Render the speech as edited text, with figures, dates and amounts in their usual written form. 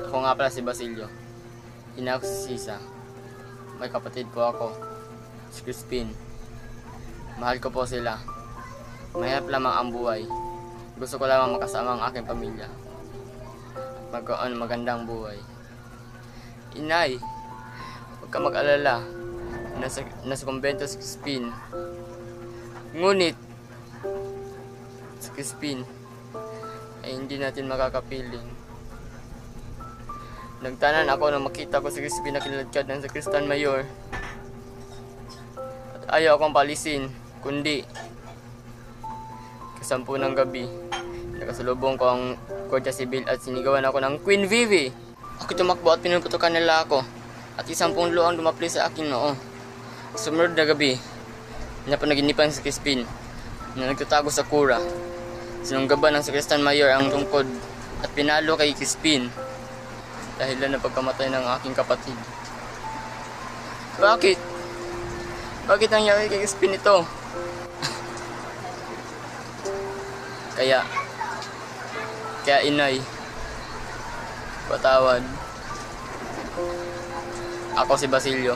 Ako nga pala si Basilio. Ina ko si Sisa. May kapatid po ako, si Crispin. Mahal ko po sila. Mahirap lamang ang buhay. Gusto ko lamang makasama ang aking pamilya. Magkaroon magandang buhay. Inay, huwag ka mag-alala. Nasa kumbento si Crispin. Ngunit, si Crispin ay hindi natin makakapiling. Nagtanan ako nang makita ko si Crispin na kiniladkad ng Sakristan Mayor. At ayaw akong palisin, kundi kasampu ng gabi, nakasalubong ko ang Guardia Civil at sinigawan ako ng Queen Vivi. Ako tumakbo at pinuputukan nila ako at isang punglo ang dumapli sa akin noo. Sumunod na gabi, napanaginipan si Crispin na nagtatago sa kura. Sinunggaban ng Sakristan Mayor ang tungkod at pinalo kay Crispin dahilan ng pagkamatay ng aking kapatid. Bakit? Bakit nangyari kay Crispin ito? Kaya inay, patawad. Ako si Basilio.